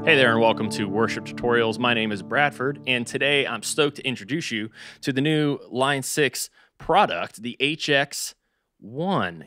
Hey there and welcome to Worship Tutorials. My name is Bradford and today I'm stoked to introduce you to the new Line 6 product, the HX1.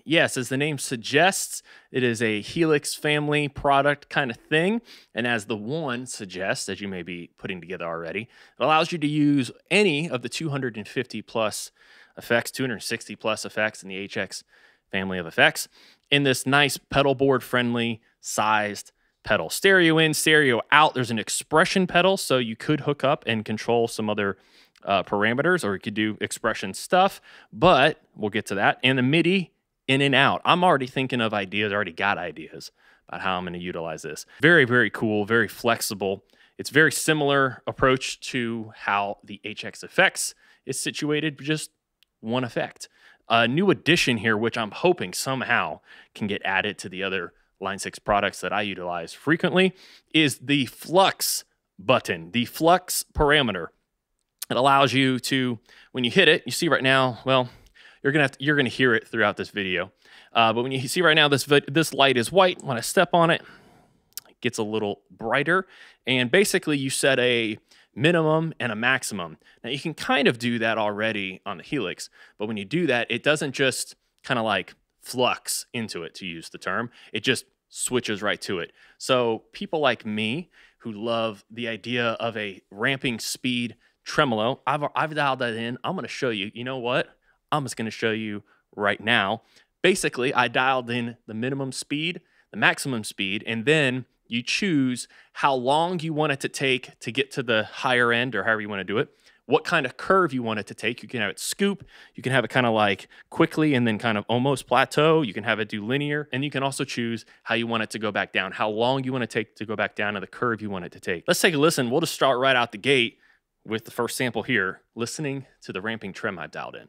Yes, as the name suggests, it is a Helix family product kind of thing. And as the one suggests, as you may be putting together already, it allows you to use any of the 250 plus effects, 260 plus effects in the HX family of effects in this nice pedal board friendly sized pedal. Stereo in, stereo out. There's an expression pedal, so you could hook up and control some other parameters, or you could do expression stuff, but we'll get to that. And the MIDI in and out. I'm already thinking of ideas, I already got ideas about how I'm going to utilize this. Very, very cool, very flexible. It's very similar approach to how the HX Effects is situated, just one effect. A new addition here, which I'm hoping somehow can get added to the other Line 6 products that I utilize frequently, is the Flux button, the Flux parameter. It allows you to, when you hit it, you see right now, well, you're gonna hear it throughout this video. But when you see right now, this light is white. When I step on it, it gets a little brighter. And basically you set a minimum and a maximum. Now you can kind of do that already on the Helix, but when you do that, it doesn't just kind of like flux into it, to use the term. It just switches right to it. So people like me who love the idea of a ramping speed tremolo, I've dialed that in. I'm going to show you. You know what? I'm just going to show you right now. Basically, I dialed in the minimum speed, the maximum speed, and then you choose how long you want it to take to get to the higher end, or however you want to do it. What kind of curve you want it to take. You can have it scoop. You can have it kind of like quickly and then kind of almost plateau. You can have it do linear. And you can also choose how you want it to go back down, how long you want to take to go back down, and the curve you want it to take. Let's take a listen. We'll just start right out the gate with the first sample here, listening to the ramping trem I've dialed in.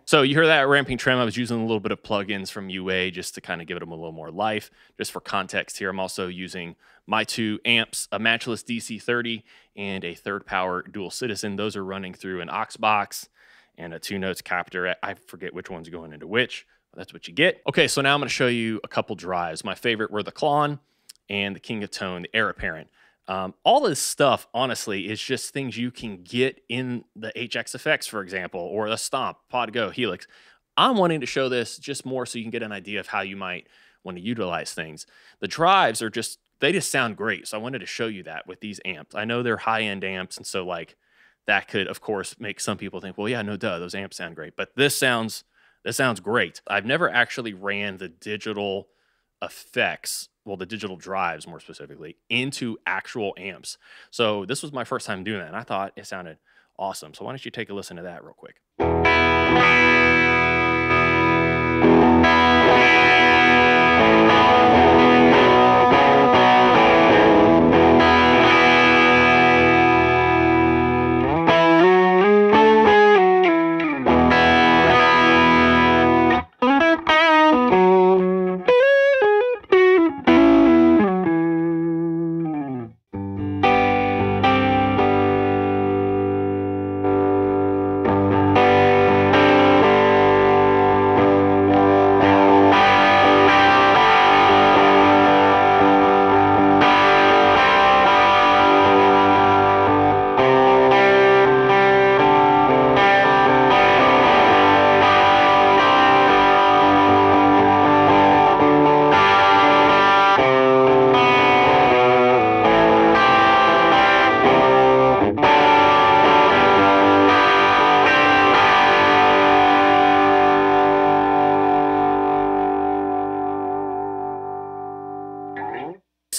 So you hear that ramping trem. I was using a little bit of plugins from UA just to kind of give them a little more life. Just for context here, I'm also using my two amps, a matchless DC30 and a Third Power Dual Citizen. Those are running through an aux box and a 2-notes captor. I forget which one's going into which, but that's what you get. Okay, so now I'm going to show you a couple drives. My favorite were the Klon and the King of Tone, the Heir Apparent. All this stuff, honestly, is just things you can get in the HX Effects, for example, or the Stomp, Pod Go, Helix. I'm wanting to show this just more so you can get an idea of how you might want to utilize things. The drives are just, they just sound great. So I wanted to show you that with these amps. I know they're high-end amps, and so like that could, of course, make some people think, well, yeah, no duh, those amps sound great. But this sounds great. I've never actually ran the digital effects, well, the digital drives more specifically, into actual amps. So this was my first time doing that, and I thought it sounded awesome. So why don't you take a listen to that real quick.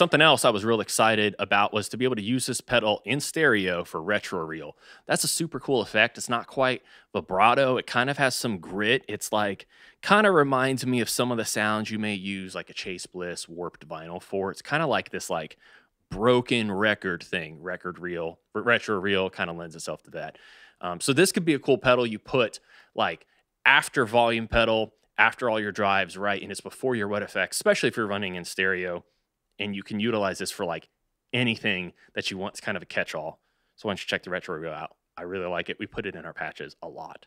something else I was real excited about was to be able to use this pedal in stereo for retro reel. That's a super cool effect. It's not quite vibrato. It kind of has some grit. It's like kind of reminds me of some of the sounds you may use like a Chase Bliss warped vinyl for. It's kind of like this like broken record thing, record reel, retro reel kind of lends itself to that. So this could be a cool pedal you put like after volume pedal, after all your drives, right? And it's before your wet effects, especially if you're running in stereo, and you can utilize this for like anything that you want. It's kind of a catch-all. So why don't you check the retro reel out? I really like it. We put it in our patches a lot.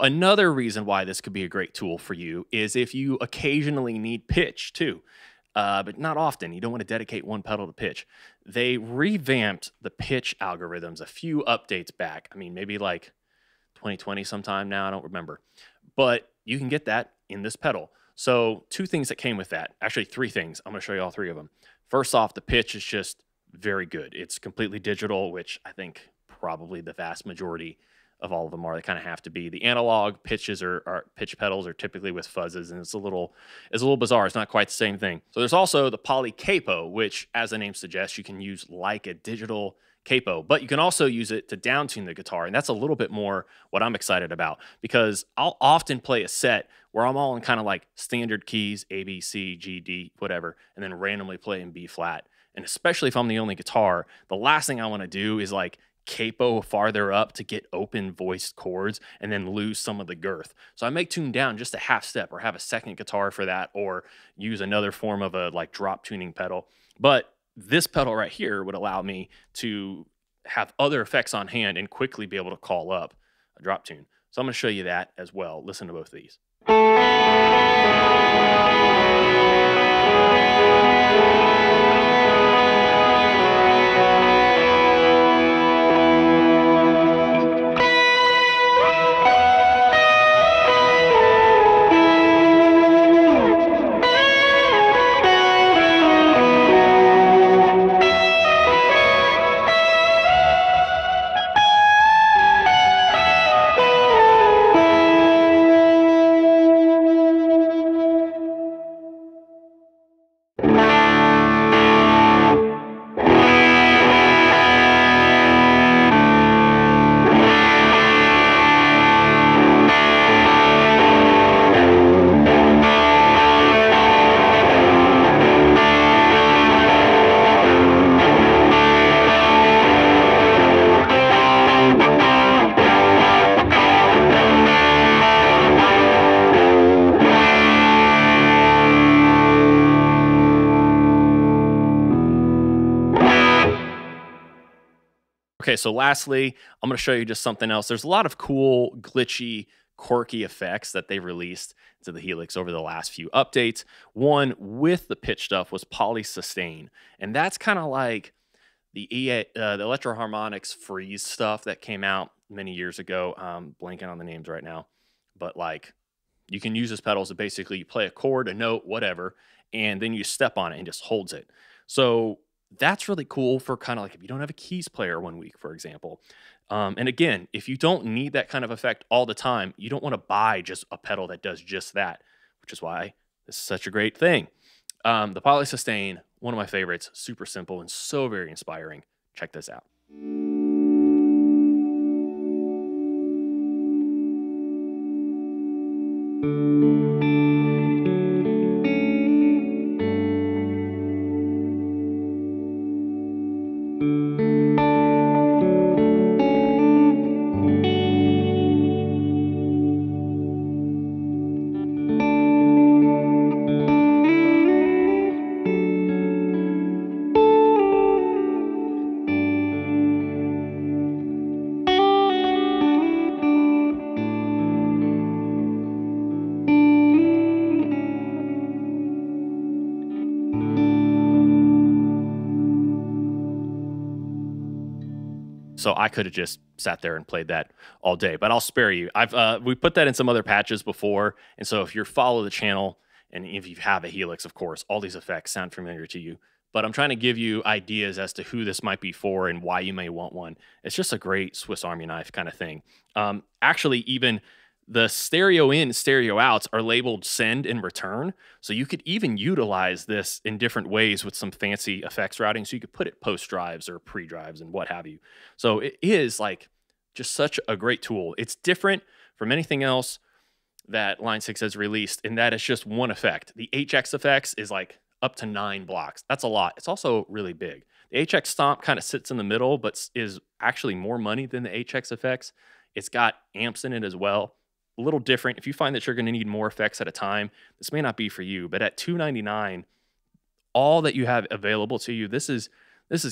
Another reason why this could be a great tool for you is if you occasionally need pitch too, but not often. You don't want to dedicate one pedal to pitch. They revamped the pitch algorithms a few updates back. I mean, maybe like 2020 sometime now. I don't remember. But you can get that in this pedal. So two things that came with that. Actually, three things. I'm going to show you all three of them. First off, the pitch is just very good. It's completely digital, which I think probably the vast majority of all of them are. They kind of have to be. The analog pitches or pitch pedals are typically with fuzzes, and it's a little bizarre. It's not quite the same thing. So there's also the Poly Capo, which, as the name suggests, you can use like a digital capo, but you can also use it to downtune the guitar, and that's a little bit more what I'm excited about, because I'll often play a set where I'm all in kind of like standard keys, A, B, C, G, D, whatever, and then randomly play in B flat. And especially if I'm the only guitar, the last thing I want to do is like capo farther up to get open voiced chords and then lose some of the girth. So I make tune down just a half step, or have a second guitar for that, or use another form of a like drop tuning pedal. But this pedal right here would allow me to have other effects on hand and quickly be able to call up a drop tune. So I'm going to show you that as well. Listen to both of these. Okay, so lastly, I'm going to show you just something else. There's a lot of cool, glitchy, quirky effects that they released to the Helix over the last few updates. One with the pitch stuff was Poly Sustain, and that's kind of like the Electro Harmonics Freeze stuff that came out many years ago. Blanking on the names right now, but like you can use this pedal to basically you play a chord, a note, whatever, and then you step on it and just holds it. So that's really cool for kind of like if you don't have a keys player one week, for example. And again, if you don't need that kind of effect all the time, you don't want to buy just a pedal that does just that, which is why this is such a great thing. The Poly Sustain, one of my favorites, super simple and so very inspiring. Check this out. So I could have just sat there and played that all day, but I'll spare you. I've we put that in some other patches before, and so if you follow the channel and if you have a Helix, of course, all these effects sound familiar to you. But I'm trying to give you ideas as to who this might be for and why you may want one. It's just a great Swiss Army knife kind of thing. Actually, even the stereo in, stereo outs are labeled send and return. So you could even utilize this in different ways with some fancy effects routing. So you could put it post drives or pre drives and what have you. So it is like just such a great tool. It's different from anything else that Line 6 has released in that it's just one effect. The HX effects is like up to 9 blocks. That's a lot. It's also really big. The HX Stomp kind of sits in the middle, but is actually more money than the HX effects. It's got amps in it as well. A little different. If you find that you're going to need more effects at a time, this may not be for you. But at $299, all that you have available to you, this is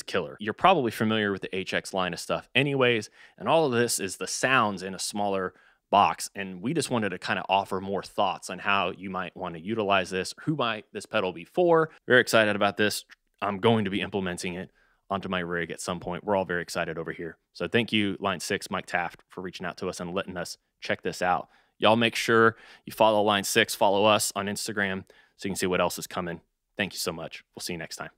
killer. You're probably familiar with the HX line of stuff anyways, and all of this is the sounds in a smaller box. And we just wanted to kind of offer more thoughts on how you might want to utilize this, who might this pedal be for. Very excited about this. I'm going to be implementing it onto my rig at some point. We're all very excited over here. So thank you, Line 6, Mike Taft, for reaching out to us and letting us check this out. Y'all make sure you follow Line 6, follow us on Instagram so you can see what else is coming. Thank you so much. We'll see you next time.